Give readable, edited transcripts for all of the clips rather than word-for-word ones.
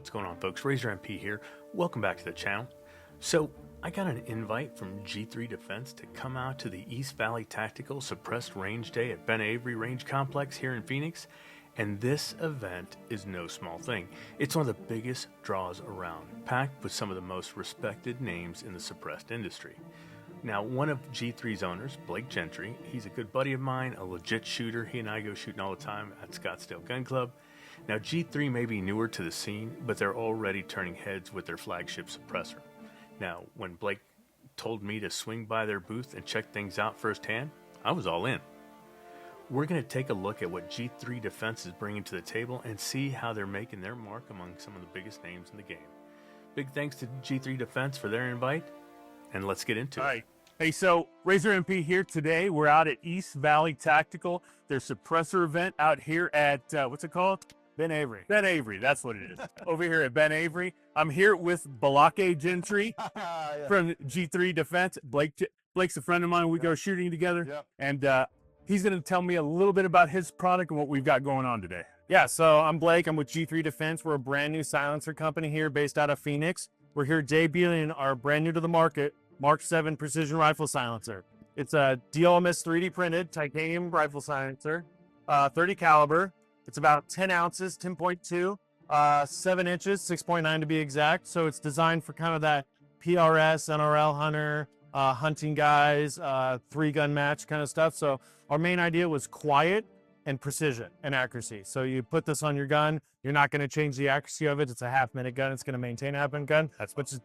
What's going on, folks? Razor MP here. Welcome back to the channel. So I got an invite from G3 Defense to come out to the East Valley Tactical Suppressed Range Day at Ben Avery Range Complex here in Phoenix, and this event is no small thing. It's one of the biggest draws around, packed with some of the most respected names in the suppressed industry. Now, one of G3's owners, Blake Gentry, he's a good buddy of mine, a legit shooter. He and I go shooting all the time at Scottsdale Gun Club. Now, G3 may be newer to the scene, but they're already turning heads with their flagship Suppressor. Now, when Blake told me to swing by their booth and check things out firsthand, I was all in. We're going to take a look at what G3 Defense is bringing to the table and see how they're making their mark among some of the biggest names in the game. Big thanks to G3 Defense for their invite, and let's get into it. All right. Hey, so Razor MP here today. We're out at East Valley Tactical, their Suppressor event out here at, what's it called? Ben Avery. Ben Avery, that's what it is. Over here at Ben Avery. I'm here with Blake Gentry from G3 Defense. Blake's a friend of mine. We go shooting together. And he's going to tell me a little bit about his product and what we've got going on today. Yeah, so I'm Blake. I'm with G3 Defense. We're a brand new silencer company here based out of Phoenix. We're here debuting our brand new to the market Mark 7 precision rifle silencer. It's a DLMS 3D printed titanium rifle silencer, 30 caliber. It's about 10 ounces, 10.2, 7 inches, 6.9 to be exact. So it's designed for kind of that PRS, NRL hunter, hunting guys, 3-gun match kind of stuff. So our main idea was quiet and precision and accuracy. So you put this on your gun, you're not going to change the accuracy of it. It's a half-minute gun. It's going to maintain a half-minute gun.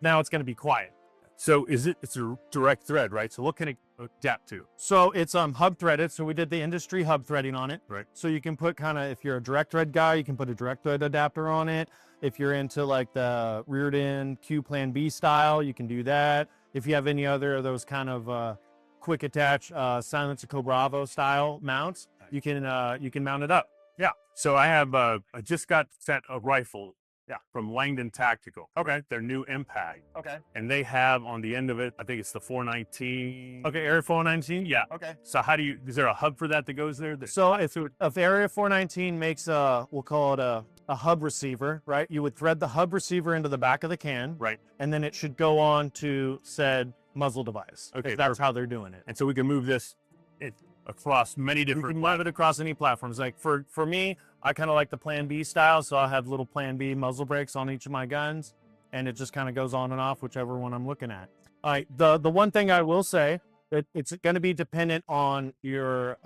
Now it's going to be quiet. So it's a direct thread, right? So what can it adapt to? So it's hub threaded. So we did the industry hub threading on it. Right. So you can put kind of, if you're a direct thread guy, you can put a direct thread adapter on it. If you're into like the reared in Q Plan B style, you can do that. If you have any other of those kind of quick attach silencer Bravo style mounts, you can mount it up. Yeah. So I have I just got sent a rifle. Yeah, from Langdon Tactical. Okay. Their new Impact. Okay. And they have on the end of it, I think it's the 419. Okay, Area 419? Yeah. Okay. So is there a hub for that goes there? So if Area 419 makes we'll call it a hub receiver, right? You would thread the hub receiver into the back of the can. Right. And then it should go on to said muzzle device. Okay. That's how they're doing it. And so we can move this across many different. You can move it across any platforms. Like for me, I kind of like the Plan B style, so I'll have little Plan B muzzle brakes on each of my guns, and it just kind of goes on and off whichever one I'm looking at. All right, the one thing I will say, that it's going to be dependent on your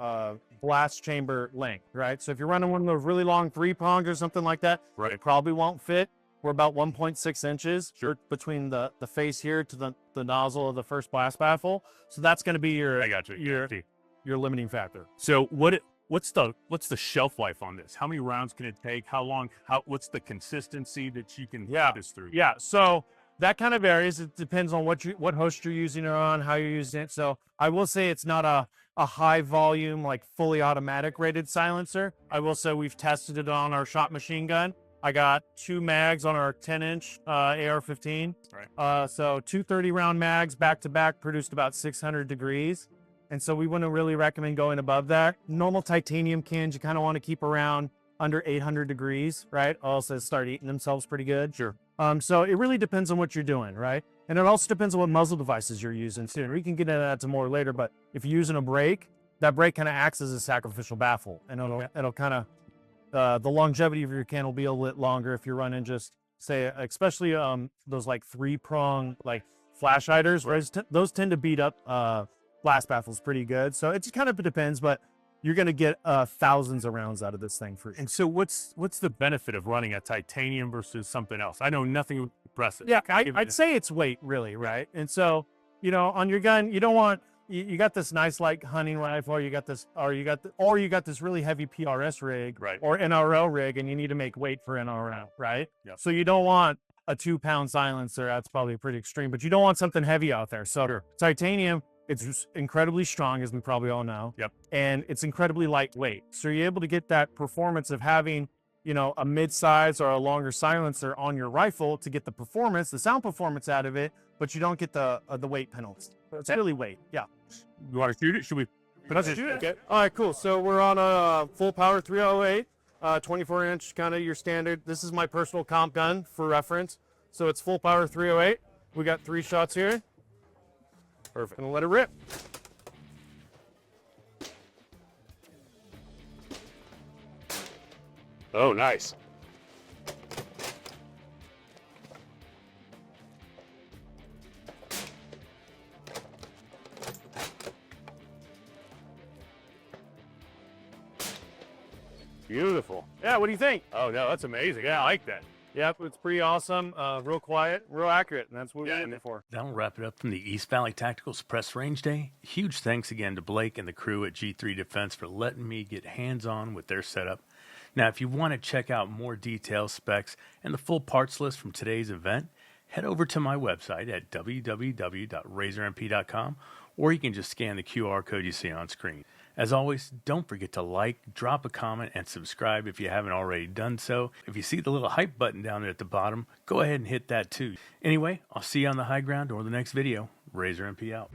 blast chamber length, right? So if you're running one of those really long 3-prongs or something like that, right, it probably won't fit. We're about 1.6 inches sure, between the face here to the nozzle of the first blast baffle. So that's going to be your your limiting factor. So what's the shelf life on this? How many rounds can it take? How long? What's the consistency that you can put this through? Yeah, so that kind of varies. It depends on what host you're using it on, how you're using it. So I will say it's not a high volume, like fully automatic rated silencer. I will say we've tested it on our shot machine gun. I got 2 mags on our 10-inch AR-15. Right. So 2 30-round mags back to back produced about 600 degrees. And so we wouldn't really recommend going above that. Normal titanium cans, you kind of want to keep around under 800 degrees, right? Also start eating themselves pretty good. Sure. So it really depends on what you're doing, right? And it also depends on what muzzle devices you're using too. And we can get into that more later, but if you're using a brake, that brake kind of acts as a sacrificial baffle, and it'll kind of, the longevity of your can will be a little longer if you're running just, say, especially those like 3-prong like flash hiders, whereas those tend to beat up blast baffles pretty good. So it just kind of depends, but you're going to get thousands of rounds out of this thing for you. And so what's the benefit of running a titanium versus something else? I know nothing would impress it. Yeah, I'd say it's weight, really, right? And so, on your gun, you don't want, you got this nice like hunting rifle, or you got this really heavy PRS rig, right, or NRL rig, and you need to make weight for NRL, right? Yep. So you don't want a 2-pound silencer. That's probably pretty extreme, but you don't want something heavy out there. So sure. Titanium, it's incredibly strong, as we probably all know. Yep. And it's incredibly lightweight. So you're able to get that performance of having, a mid-size or a longer silencer on your rifle to get the performance, the sound performance out of it, but you don't get the weight penalty. It's really weight. Yeah. You want to shoot it? Should we? Let's shoot it. Okay. All right, cool. So we're on a full power 308. 24-inch, kind of your standard. This is my personal comp gun for reference. So it's full power 308. We got 3 shots here. Perfect. Gonna let it rip. Oh, nice. Beautiful. Yeah, what do you think? Oh, no, that's amazing. Yeah, I like that. Yep, it's pretty awesome. Real quiet, real accurate, and that's what we're in it for. That'll wrap it up from the East Valley Tactical Suppress Range Day. Huge thanks again to Blake and the crew at G3 Defense for letting me get hands-on with their setup. Now, if you want to check out more details, specs, and the full parts list from today's event, head over to my website at www.razormp.com, or you can just scan the QR code you see on screen. As always, don't forget to like, drop a comment, and subscribe if you haven't already done so. If you see the little hype button down there at the bottom, go ahead and hit that too. Anyway, I'll see you on the high ground or the next video. Razor MP out.